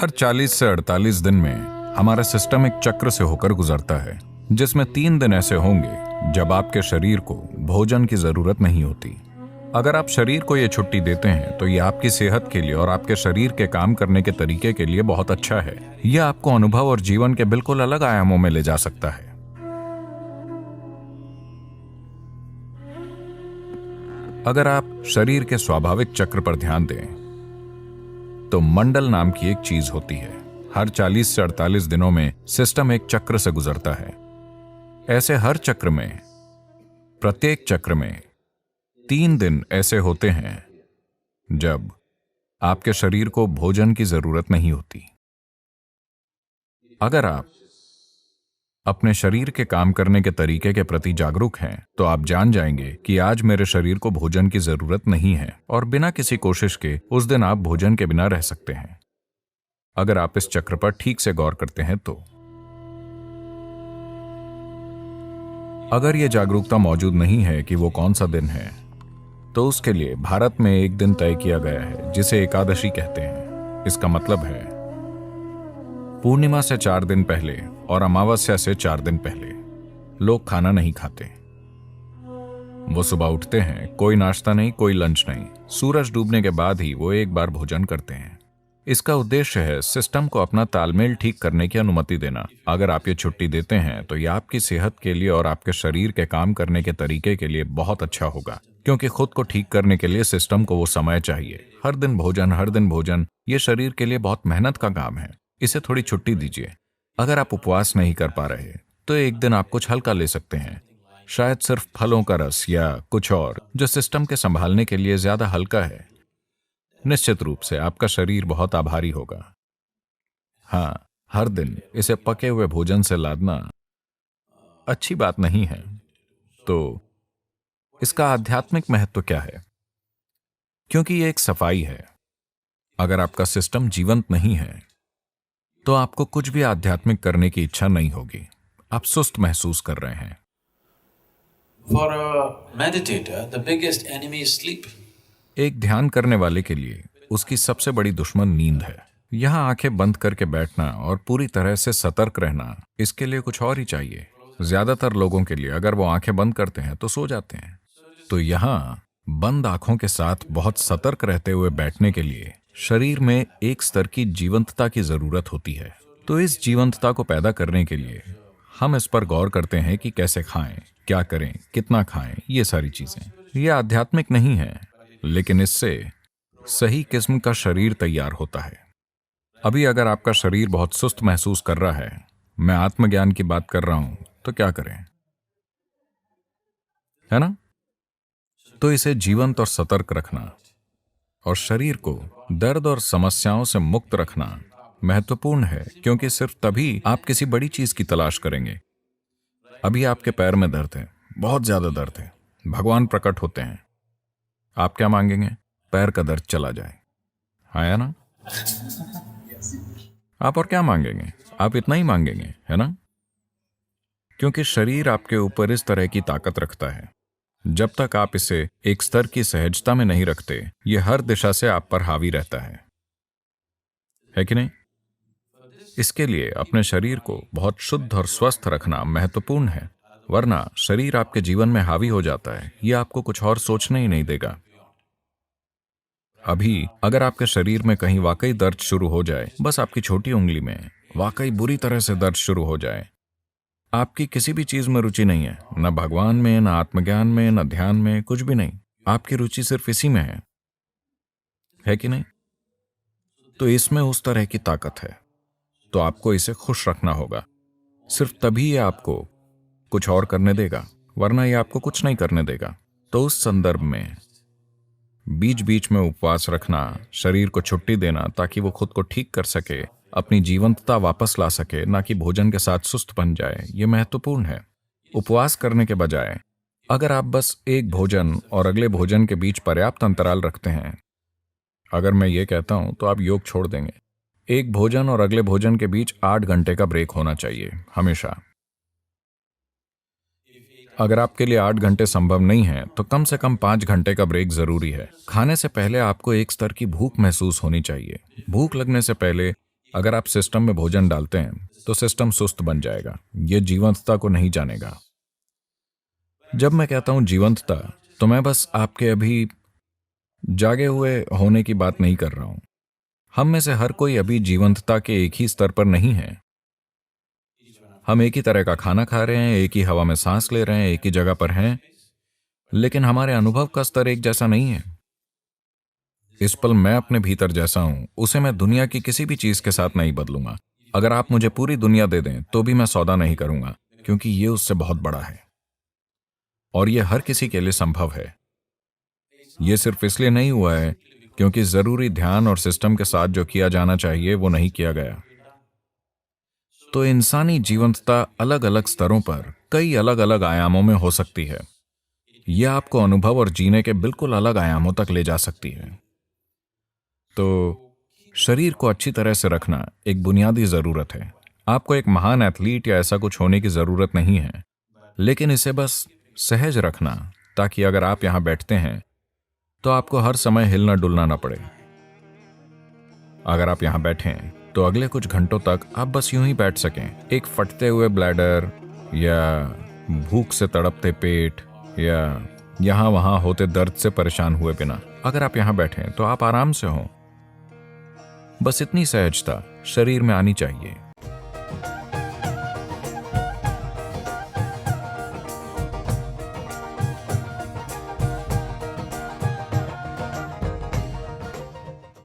हर 40 से 48 दिन में हमारा सिस्टम एक चक्र से होकर गुजरता है, जिसमें 3 दिन ऐसे होंगे जब आपके शरीर को भोजन की जरूरत नहीं होती। अगर आप शरीर को ये छुट्टी देते हैं तो ये आपकी सेहत के लिए और आपके शरीर के काम करने के तरीके के लिए बहुत अच्छा है। यह आपको अनुभव और जीवन के बिल्कुल अलग आयामों में ले जा सकता है। अगर आप शरीर के स्वाभाविक चक्र पर ध्यान दें तो मंडल नाम की एक चीज होती है। हर 40 से 48 दिनों में सिस्टम एक चक्र से गुजरता है। ऐसे हर चक्र में, प्रत्येक चक्र में 3 दिन ऐसे होते हैं जब आपके शरीर को भोजन की जरूरत नहीं होती। अगर आप अपने शरीर के काम करने के तरीके के प्रति जागरूक हैं तो आप जान जाएंगे कि आज मेरे शरीर को भोजन की जरूरत नहीं है और बिना किसी कोशिश के उस दिन आप भोजन के बिना रह सकते हैं, अगर आप इस चक्र पर ठीक से गौर करते हैं तो। अगर यह जागरूकता मौजूद नहीं है कि वो कौन सा दिन है, तो उसके लिए भारत में एक दिन तय किया गया है जिसे एकादशी कहते हैं। इसका मतलब है पूर्णिमा से 4 दिन पहले और अमावस्या से 4 दिन पहले लोग खाना नहीं खाते। वो सुबह उठते हैं, कोई नाश्ता नहीं, कोई लंच नहीं, सूरज डूबने के बाद ही वो एक बार भोजन करते हैं। इसका उद्देश्य है सिस्टम को अपना तालमेल ठीक करने की अनुमति देना। अगर आप ये छुट्टी देते हैं तो यह आपकी सेहत के लिए और आपके शरीर के काम करने के तरीके के लिए बहुत अच्छा होगा, क्योंकि खुद को ठीक करने के लिए सिस्टम को वो समय चाहिए। हर दिन भोजन, ये शरीर के लिए बहुत मेहनत का काम है। इसे थोड़ी छुट्टी दीजिए। अगर आप उपवास नहीं कर पा रहे तो एक दिन आप कुछ हल्का ले सकते हैं, शायद सिर्फ फलों का रस या कुछ और जो सिस्टम के संभालने के लिए ज्यादा हल्का है। निश्चित रूप से आपका शरीर बहुत आभारी होगा। हाँ, हर दिन इसे पके हुए भोजन से लादना अच्छी बात नहीं है। तो इसका आध्यात्मिक महत्व क्या है? क्योंकि यह एक सफाई है। अगर आपका सिस्टम जीवंत नहीं है तो आपको कुछ भी आध्यात्मिक करने की इच्छा नहीं होगी। आप सुस्त महसूस कर रहे हैं। For a meditator, the biggest enemy is sleep. एक ध्यान करने वाले के लिए उसकी सबसे बड़ी दुश्मन नींद है। यहां आंखें बंद करके बैठना और पूरी तरह से सतर्क रहना, इसके लिए कुछ और ही चाहिए। ज्यादातर लोगों के लिए अगर वो आंखें बंद करते हैं तो सो जाते हैं। तो यहां बंद आंखों के साथ बहुत सतर्क रहते हुए बैठने के लिए शरीर में एक स्तर की जीवंतता की जरूरत होती है। तो इस जीवंतता को पैदा करने के लिए हम इस पर गौर करते हैं कि कैसे खाएं, क्या करें, कितना खाएं, ये सारी चीजें। ये आध्यात्मिक नहीं है, लेकिन इससे सही किस्म का शरीर तैयार होता है। अभी अगर आपका शरीर बहुत सुस्त महसूस कर रहा है, मैं आत्मज्ञान की बात कर रहा हूं, तो क्या करें, है ना? तो इसे जीवंत और सतर्क रखना और शरीर को दर्द और समस्याओं से मुक्त रखना महत्वपूर्ण है, क्योंकि सिर्फ तभी आप किसी बड़ी चीज की तलाश करेंगे। अभी आपके पैर में दर्द है, बहुत ज्यादा दर्द है, भगवान प्रकट होते हैं, आप क्या मांगेंगे? पैर का दर्द चला जाए। आया ना? आप और क्या मांगेंगे? आप इतना ही मांगेंगे, है ना? क्योंकि शरीर आपके ऊपर इस तरह की ताकत रखता है। जब तक आप इसे एक स्तर की सहजता में नहीं रखते, यह हर दिशा से आप पर हावी रहता है कि नहीं? इसके लिए अपने शरीर को बहुत शुद्ध और स्वस्थ रखना महत्वपूर्ण है, वरना शरीर आपके जीवन में हावी हो जाता है। यह आपको कुछ और सोचने ही नहीं देगा। अभी अगर आपके शरीर में कहीं वाकई दर्द शुरू हो जाए, बस आपकी छोटी उंगली में वाकई बुरी तरह से दर्द शुरू हो जाए, आपकी किसी भी चीज में रुचि नहीं है, न भगवान में, न आत्मज्ञान में, न ध्यान में, कुछ भी नहीं, आपकी रुचि सिर्फ इसी में है कि नहीं? तो इसमें उस तरह की ताकत है, तो आपको इसे खुश रखना होगा। सिर्फ तभी ये आपको कुछ और करने देगा, वरना ये आपको कुछ नहीं करने देगा। तो उस संदर्भ में बीच बीच में उपवास रखना, शरीर को छुट्टी देना ताकि वो खुद को ठीक कर सके, अपनी जीवंतता वापस ला सके, ना कि भोजन के साथ सुस्त बन जाए, ये महत्वपूर्ण है। उपवास करने के बजाय अगर आप बस एक भोजन और अगले भोजन के बीच पर्याप्त अंतराल रखते हैं, अगर मैं ये कहता हूं तो आप योग छोड़ देंगे। एक भोजन और अगले भोजन के बीच 8 घंटे का ब्रेक होना चाहिए हमेशा। अगर आपके लिए 8 घंटे संभव नहीं है तो कम से कम 5 घंटे का ब्रेक जरूरी है। खाने से पहले आपको एक स्तर की भूख महसूस होनी चाहिए। भूख लगने से पहले अगर आप सिस्टम में भोजन डालते हैं तो सिस्टम सुस्त बन जाएगा, यह जीवंतता को नहीं जानेगा। जब मैं कहता हूं जीवंतता, तो मैं बस आपके अभी जागे हुए होने की बात नहीं कर रहा हूं। हम में से हर कोई अभी जीवंतता के एक ही स्तर पर नहीं है। हम एक ही तरह का खाना खा रहे हैं, एक ही हवा में सांस ले रहे हैं, एक ही जगह पर हैं, लेकिन हमारे अनुभव का स्तर एक जैसा नहीं है। इस पल मैं अपने भीतर जैसा हूं, उसे मैं दुनिया की किसी भी चीज के साथ नहीं बदलूंगा। अगर आप मुझे पूरी दुनिया दे दें तो भी मैं सौदा नहीं करूंगा, क्योंकि ये उससे बहुत बड़ा है और ये हर किसी के लिए संभव है। ये सिर्फ इसलिए नहीं हुआ है क्योंकि जरूरी ध्यान और सिस्टम के साथ जो किया जाना चाहिए वो नहीं किया गया। तो इंसानी जीवंतता अलग अलग स्तरों पर कई अलग अलग आयामों में हो सकती है। यह आपको अनुभव और जीने के बिल्कुल अलग आयामों तक ले जा सकती है। तो शरीर को अच्छी तरह से रखना एक बुनियादी जरूरत है। आपको एक महान एथलीट या ऐसा कुछ होने की जरूरत नहीं है, लेकिन इसे बस सहज रखना, ताकि अगर आप यहां बैठते हैं तो आपको हर समय हिलना डुलना ना पड़े। अगर आप यहां बैठें तो अगले कुछ घंटों तक आप बस यूं ही बैठ सकें, एक फटते हुए ब्लैडर या भूख से तड़पते पेट या यहां वहां होते दर्द से परेशान हुए बिना। अगर आप यहां बैठें तो आप आराम से हों। बस इतनी सहजता शरीर में आनी चाहिए।